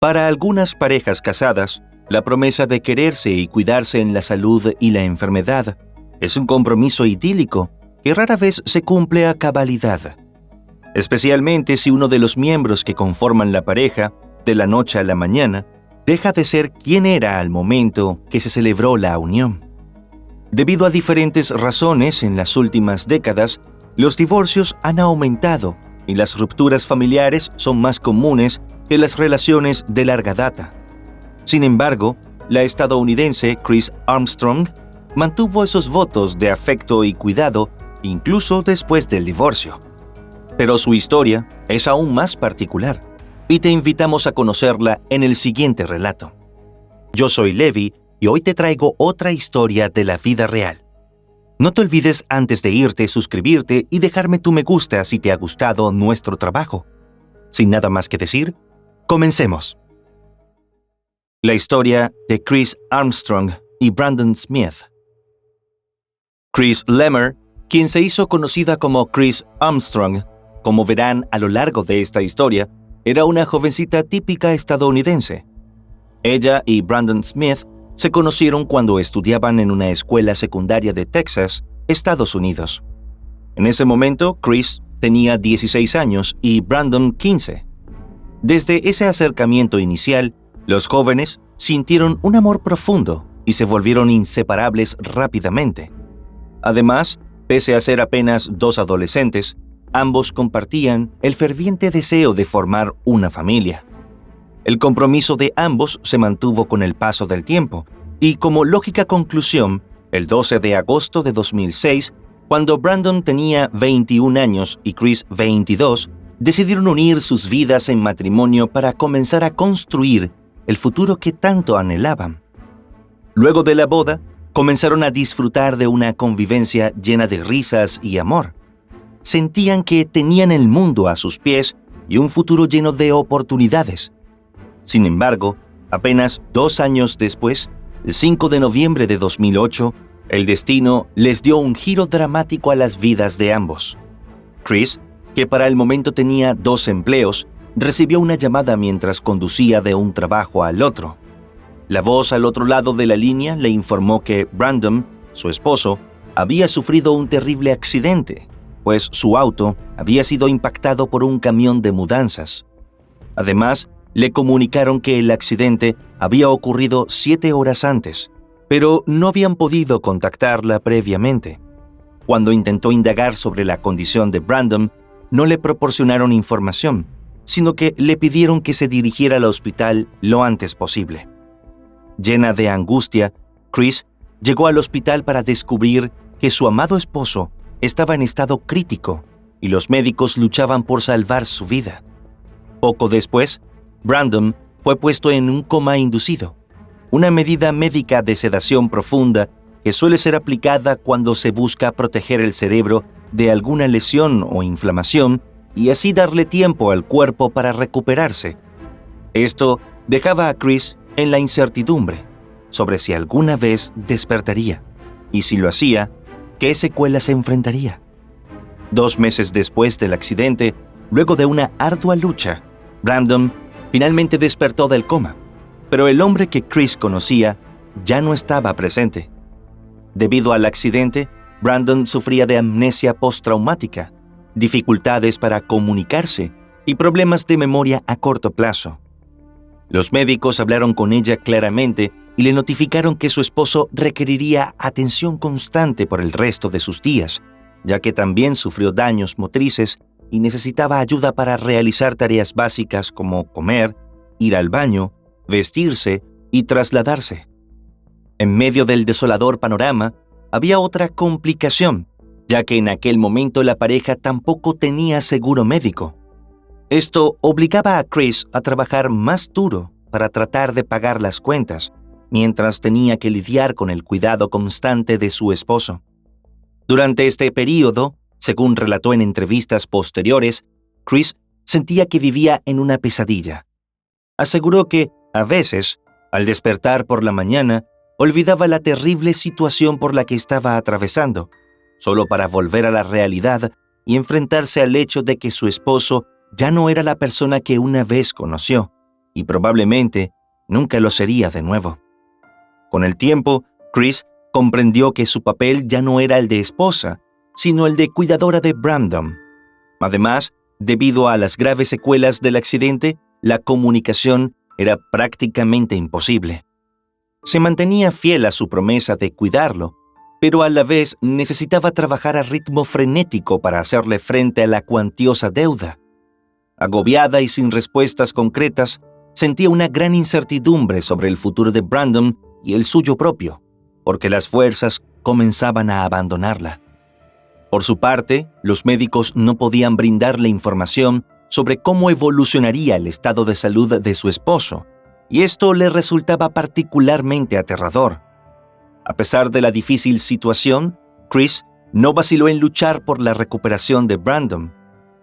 Para algunas parejas casadas, la promesa de quererse y cuidarse en la salud y la enfermedad es un compromiso idílico que rara vez se cumple a cabalidad, especialmente si uno de los miembros que conforman la pareja, de la noche a la mañana, deja de ser quien era al momento que se celebró la unión. Debido a diferentes razones en las últimas décadas, los divorcios han aumentado y las rupturas familiares son más comunes que las relaciones de larga data. Sin embargo, la estadounidense Kris Armstrong mantuvo esos votos de afecto y cuidado incluso después del divorcio. Pero su historia es aún más particular y te invitamos a conocerla en el siguiente relato. Yo soy Levi y hoy te traigo otra historia de la vida real. No te olvides antes de irte suscribirte y dejarme tu me gusta si te ha gustado nuestro trabajo. Sin nada más que decir, comencemos. La historia de Kris Armstrong y Brandon Smith. Kris Lemmer, quien se hizo conocida como Kris Armstrong, como verán a lo largo de esta historia, era una jovencita típica estadounidense. Ella y Brandon Smith se conocieron cuando estudiaban en una escuela secundaria de Texas, Estados Unidos. En ese momento, Kris tenía 16 años y Brandon 15. Desde ese acercamiento inicial, los jóvenes sintieron un amor profundo y se volvieron inseparables rápidamente. Además, pese a ser apenas dos adolescentes, ambos compartían el ferviente deseo de formar una familia. El compromiso de ambos se mantuvo con el paso del tiempo, y como lógica conclusión, el 12 de agosto de 2006, cuando Brandon tenía 21 años y Kris 22, decidieron unir sus vidas en matrimonio para comenzar a construir el futuro que tanto anhelaban. Luego de la boda, comenzaron a disfrutar de una convivencia llena de risas y amor. Sentían que tenían el mundo a sus pies y un futuro lleno de oportunidades. Sin embargo, apenas 2 años después, el 5 de noviembre de 2008, el destino les dio un giro dramático a las vidas de ambos. Kris, que para el momento tenía 2 empleos, recibió una llamada mientras conducía de un trabajo al otro. La voz al otro lado de la línea le informó que Brandon, su esposo, había sufrido un terrible accidente, pues su auto había sido impactado por un camión de mudanzas. Además, le comunicaron que el accidente había ocurrido 7 horas antes, pero no habían podido contactarla previamente. Cuando intentó indagar sobre la condición de Brandon, no le proporcionaron información, sino que le pidieron que se dirigiera al hospital lo antes posible. Llena de angustia, Kris llegó al hospital para descubrir que su amado esposo estaba en estado crítico y los médicos luchaban por salvar su vida. Poco después, Brandon fue puesto en un coma inducido, una medida médica de sedación profunda que suele ser aplicada cuando se busca proteger el cerebro de alguna lesión o inflamación y así darle tiempo al cuerpo para recuperarse. Esto dejaba a Kris en la incertidumbre sobre si alguna vez despertaría y si lo hacía, ¿qué secuelas se enfrentaría? 2 meses después del accidente, luego de una ardua lucha, Brandon finalmente despertó del coma, pero el hombre que Kris conocía ya no estaba presente. Debido al accidente, Brandon sufría de amnesia postraumática, dificultades para comunicarse y problemas de memoria a corto plazo. Los médicos hablaron con ella claramente y le notificaron que su esposo requeriría atención constante por el resto de sus días, ya que también sufrió daños motrices y necesitaba ayuda para realizar tareas básicas como comer, ir al baño, vestirse y trasladarse. En medio del desolador panorama, había otra complicación, ya que en aquel momento la pareja tampoco tenía seguro médico. Esto obligaba a Kris a trabajar más duro para tratar de pagar las cuentas, mientras tenía que lidiar con el cuidado constante de su esposo. Durante este período, según relató en entrevistas posteriores, Kris sentía que vivía en una pesadilla. Aseguró que, a veces, al despertar por la mañana, olvidaba la terrible situación por la que estaba atravesando, solo para volver a la realidad y enfrentarse al hecho de que su esposo ya no era la persona que una vez conoció, y probablemente nunca lo sería de nuevo. Con el tiempo, Chris comprendió que su papel ya no era el de esposa, sino el de cuidadora de Brandon. Además, debido a las graves secuelas del accidente, la comunicación era prácticamente imposible. Se mantenía fiel a su promesa de cuidarlo, pero a la vez necesitaba trabajar a ritmo frenético para hacerle frente a la cuantiosa deuda. Agobiada y sin respuestas concretas, sentía una gran incertidumbre sobre el futuro de Brandon y el suyo propio, porque las fuerzas comenzaban a abandonarla. Por su parte, los médicos no podían brindarle información sobre cómo evolucionaría el estado de salud de su esposo, y esto le resultaba particularmente aterrador. A pesar de la difícil situación, Chris no vaciló en luchar por la recuperación de Brandon.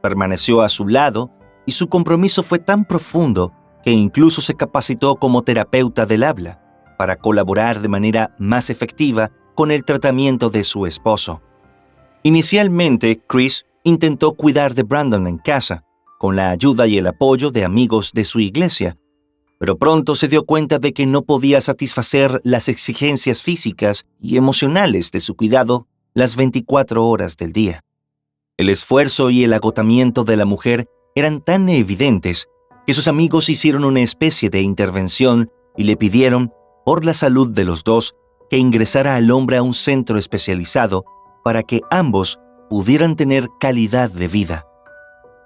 Permaneció a su lado y su compromiso fue tan profundo que incluso se capacitó como terapeuta del habla para colaborar de manera más efectiva con el tratamiento de su esposo. Inicialmente, Chris intentó cuidar de Brandon en casa, con la ayuda y el apoyo de amigos de su iglesia, pero pronto se dio cuenta de que no podía satisfacer las exigencias físicas y emocionales de su cuidado las 24 horas del día. El esfuerzo y el agotamiento de la mujer eran tan evidentes que sus amigos hicieron una especie de intervención y le pidieron, por la salud de los dos, que ingresara al hombre a un centro especializado para que ambos pudieran tener calidad de vida.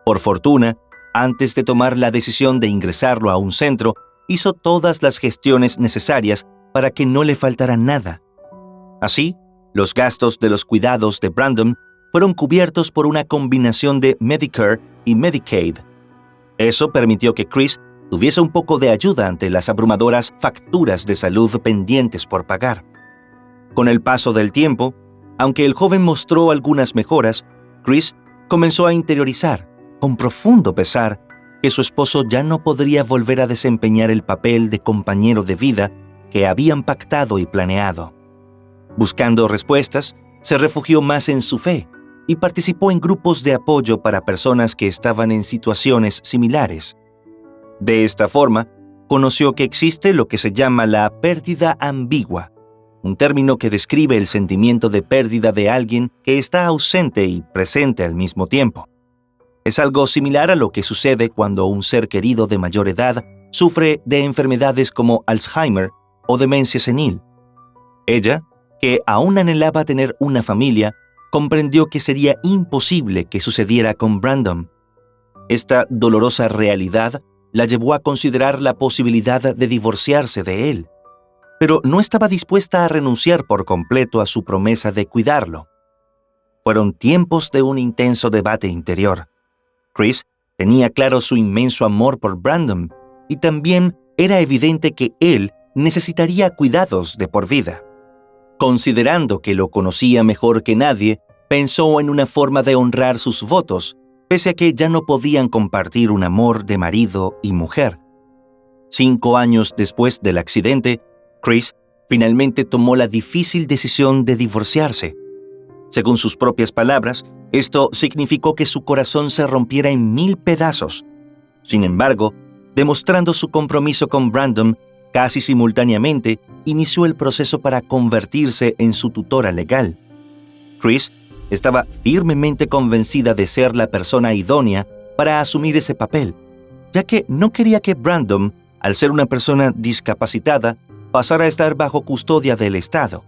Por fortuna, antes de tomar la decisión de ingresarlo a un centro, hizo todas las gestiones necesarias para que no le faltara nada. Así, los gastos de los cuidados de Brandon fueron cubiertos por una combinación de Medicare y Medicaid. Eso permitió que Chris tuviese un poco de ayuda ante las abrumadoras facturas de salud pendientes por pagar. Con el paso del tiempo, aunque el joven mostró algunas mejoras, Chris comenzó a interiorizar, con profundo pesar, que su esposo ya no podría volver a desempeñar el papel de compañero de vida que habían pactado y planeado. Buscando respuestas, se refugió más en su fe y participó en grupos de apoyo para personas que estaban en situaciones similares. De esta forma, conoció que existe lo que se llama la pérdida ambigua, un término que describe el sentimiento de pérdida de alguien que está ausente y presente al mismo tiempo. Es algo similar a lo que sucede cuando un ser querido de mayor edad sufre de enfermedades como Alzheimer o demencia senil. Ella, que aún anhelaba tener una familia, comprendió que sería imposible que sucediera con Brandon. Esta dolorosa realidad la llevó a considerar la posibilidad de divorciarse de él, pero no estaba dispuesta a renunciar por completo a su promesa de cuidarlo. Fueron tiempos de un intenso debate interior. Chris tenía claro su inmenso amor por Brandon y también era evidente que él necesitaría cuidados de por vida. Considerando que lo conocía mejor que nadie, pensó en una forma de honrar sus votos, pese a que ya no podían compartir un amor de marido y mujer. 5 años después del accidente, Chris finalmente tomó la difícil decisión de divorciarse. Según sus propias palabras, esto significó que su corazón se rompiera en 1000 pedazos. Sin embargo, demostrando su compromiso con Brandon, casi simultáneamente inició el proceso para convertirse en su tutora legal. Chris estaba firmemente convencida de ser la persona idónea para asumir ese papel, ya que no quería que Brandon, al ser una persona discapacitada, pasara a estar bajo custodia del Estado.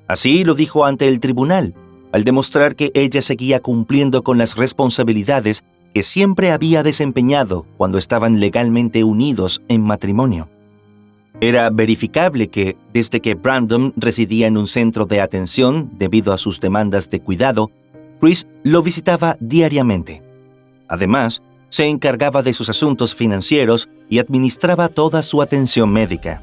Así lo dijo ante el tribunal, al demostrar que ella seguía cumpliendo con las responsabilidades que siempre había desempeñado cuando estaban legalmente unidos en matrimonio. Era verificable que, desde que Brandon residía en un centro de atención debido a sus demandas de cuidado, Chris lo visitaba diariamente. Además, se encargaba de sus asuntos financieros y administraba toda su atención médica.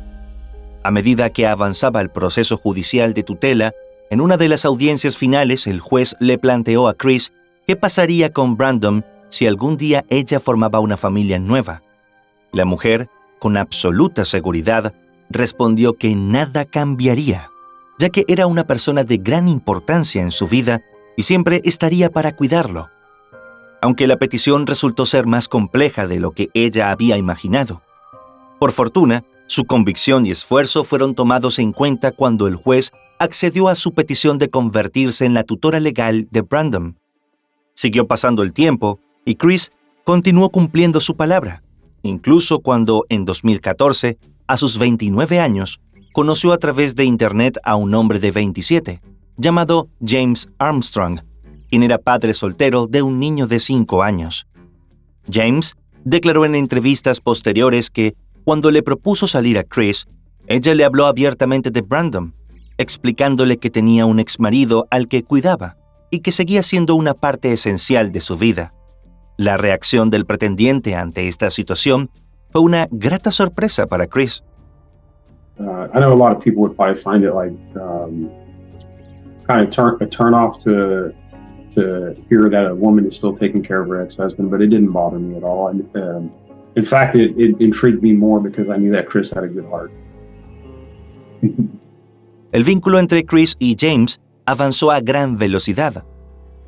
A medida que avanzaba el proceso judicial de tutela, en una de las audiencias finales el juez le planteó a Chris qué pasaría con Brandon si algún día ella formaba una familia nueva. La mujer, con absoluta seguridad, respondió que nada cambiaría, ya que era una persona de gran importancia en su vida y siempre estaría para cuidarlo. Aunque la petición resultó ser más compleja de lo que ella había imaginado, Por fortuna, su convicción y esfuerzo fueron tomados en cuenta cuando el juez accedió a su petición de convertirse en la tutora legal de Brandon. Siguió pasando el tiempo y Chris continuó cumpliendo su palabra, incluso cuando, en 2014, a sus 29 años, conoció a través de Internet a un hombre de 27, llamado James Armstrong, quien era padre soltero de un niño de 5 años. James declaró en entrevistas posteriores que, cuando le propuso salir a Chris, ella le habló abiertamente de Brandon, explicándole que tenía un exmarido al que cuidaba y que seguía siendo una parte esencial de su vida. La reacción del pretendiente ante esta situación fue una grata sorpresa para Chris. I know a lot of people would probably find it like kind of a turn off to hear that a woman is still taking care of her ex-husband, but it didn't bother me at all. And in fact, it intrigued me more because I knew that Chris had a good heart. El vínculo entre Chris y James avanzó a gran velocidad.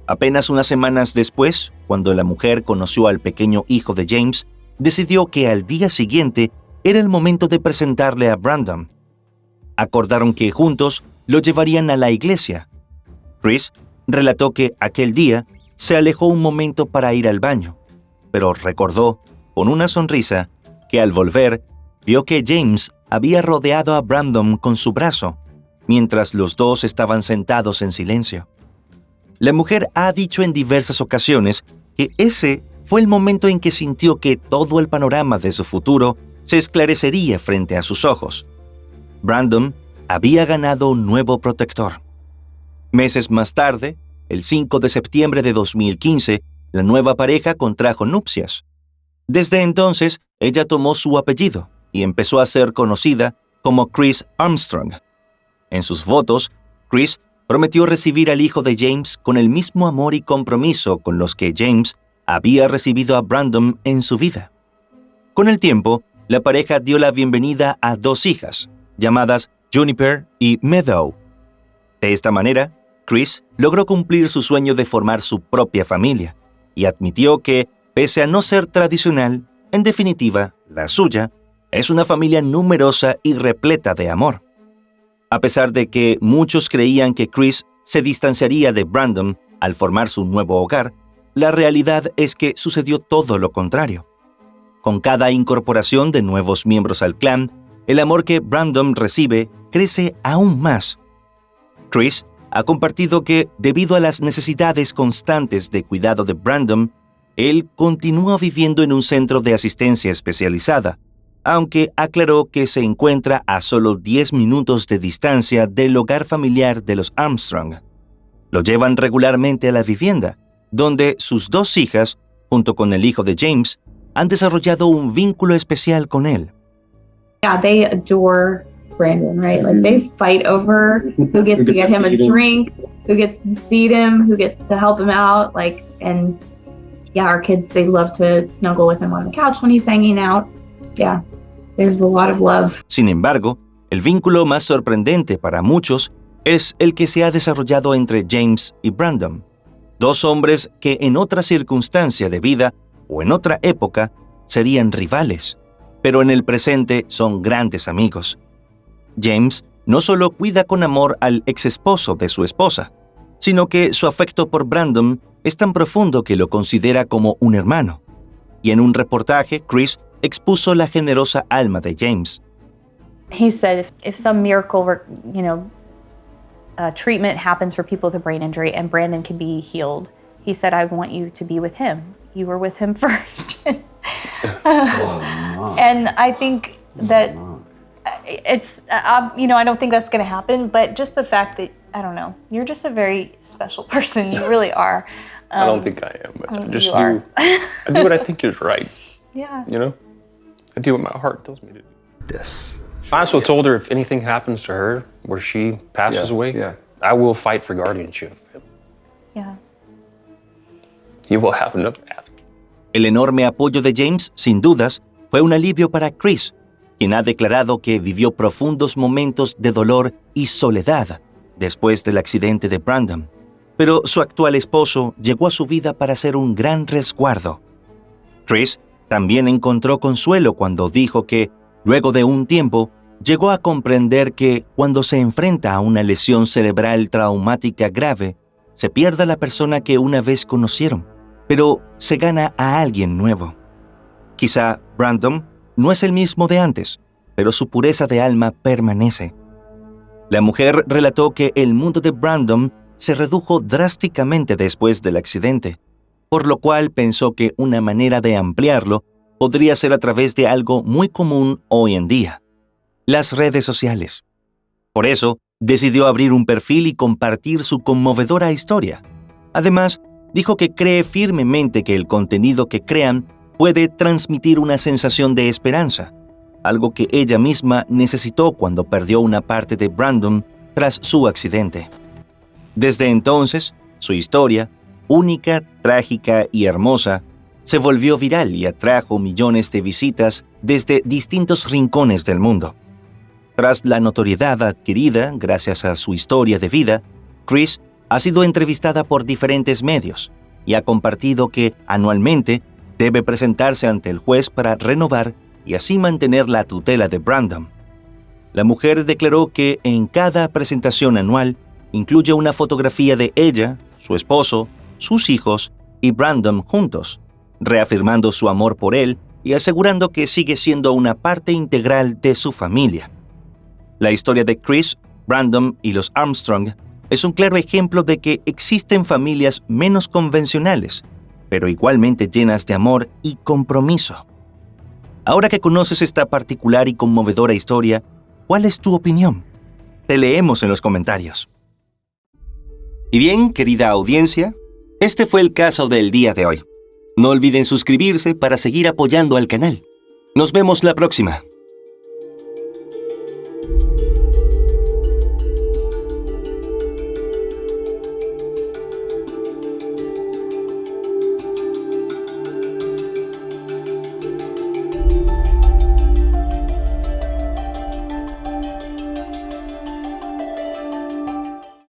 Apenas unas semanas después, cuando la mujer conoció al pequeño hijo de James, decidió que al día siguiente era el momento de presentarle a Brandon. Acordaron que juntos lo llevarían a la iglesia. Chris relató que aquel día se alejó un momento para ir al baño, pero recordó, con una sonrisa, que al volver vio que James había rodeado a Brandon con su brazo, mientras los dos estaban sentados en silencio. La mujer ha dicho en diversas ocasiones que ese fue el momento en que sintió que todo el panorama de su futuro se esclarecería frente a sus ojos. Brandon había ganado un nuevo protector. Meses más tarde, el 5 de septiembre de 2015, la nueva pareja contrajo nupcias. Desde entonces, ella tomó su apellido y empezó a ser conocida como Chris Armstrong. En sus votos, Chris prometió recibir al hijo de James con el mismo amor y compromiso con los que James había recibido a Brandon en su vida. Con el tiempo, la pareja dio la bienvenida a 2 hijas, llamadas Juniper y Meadow. De esta manera, Chris logró cumplir su sueño de formar su propia familia y admitió que, pese a no ser tradicional, en definitiva, la suya, es una familia numerosa y repleta de amor. A pesar de que muchos creían que Chris se distanciaría de Brandon al formar su nuevo hogar, la realidad es que sucedió todo lo contrario. Con cada incorporación de nuevos miembros al clan, el amor que Brandon recibe crece aún más. Chris ha compartido que, debido a las necesidades constantes de cuidado de Brandon, él continúa viviendo en un centro de asistencia especializada, aunque aclaró que se encuentra a solo 10 minutos de distancia del hogar familiar de los Armstrong. Lo llevan regularmente a la vivienda, donde sus 2 hijas, junto con el hijo de James, han desarrollado un vínculo especial con él. Yeah, they adore Brandon, right? Like they fight over who gets to get him a drink, who gets to feed him, who gets to help him out. Like, and yeah, our kids, they love to snuggle with him on the couch when he's hanging out. Yeah, there's a lot of love. Sin embargo, el vínculo más sorprendente para muchos es el que se ha desarrollado entre James y Brandon, 2 hombres que en otra circunstancia de vida o en otra época serían rivales, pero en el presente son grandes amigos. James no solo cuida con amor al exesposo de su esposa, sino que su afecto por Brandon es tan profundo que lo considera como un hermano. Y en un reportaje, Chris expuso la generosa alma de James. He said if some miracle, treatment happens for people with a brain injury and Brandon can be healed, he said, I want you to be with him. You were with him first. And I think that it's, I don't think that's going to happen, but just the fact that, I don't know, you're just a very special person. You really are. I don't think I am, but I just you I do what I think is right. Yeah. I do what my heart tells me to do. This. I also told her if anything happens to her where she passes away, I will fight for guardianship. Yeah. You will have another advocate. El enorme apoyo de James, sin dudas, fue un alivio para Chris, quien ha declarado que vivió profundos momentos de dolor y soledad después del accidente de Brandon. Pero su actual esposo llegó a su vida para ser un gran resguardo. Chris también encontró consuelo cuando dijo que, Luego de un tiempo, llegó a comprender que cuando se enfrenta a una lesión cerebral traumática grave, se pierde a la persona que una vez conocieron, pero se gana a alguien nuevo. Quizá Brandon no es el mismo de antes, pero su pureza de alma permanece. La mujer relató que el mundo de Brandon se redujo drásticamente después del accidente, por lo cual pensó que una manera de ampliarlo podría ser a través de algo muy común hoy en día: las redes sociales. Por eso, decidió abrir un perfil y compartir su conmovedora historia. Además, dijo que cree firmemente que el contenido que crean puede transmitir una sensación de esperanza, algo que ella misma necesitó cuando perdió una parte de Brandon tras su accidente. Desde entonces, su historia, única, trágica y hermosa, se volvió viral y atrajo millones de visitas desde distintos rincones del mundo. Tras la notoriedad adquirida gracias a su historia de vida, Chris ha sido entrevistada por diferentes medios y ha compartido que anualmente debe presentarse ante el juez para renovar y así mantener la tutela de Brandon. La mujer declaró que en cada presentación anual incluye una fotografía de ella, su esposo, sus hijos y Brandon juntos, reafirmando su amor por él y asegurando que sigue siendo una parte integral de su familia. La historia de Chris, Brandon y los Armstrong es un claro ejemplo de que existen familias menos convencionales, pero igualmente llenas de amor y compromiso. Ahora que conoces esta particular y conmovedora historia, ¿cuál es tu opinión? Te leemos en los comentarios. Y bien, querida audiencia, este fue el caso del día de hoy. No olviden suscribirse para seguir apoyando al canal. Nos vemos la próxima.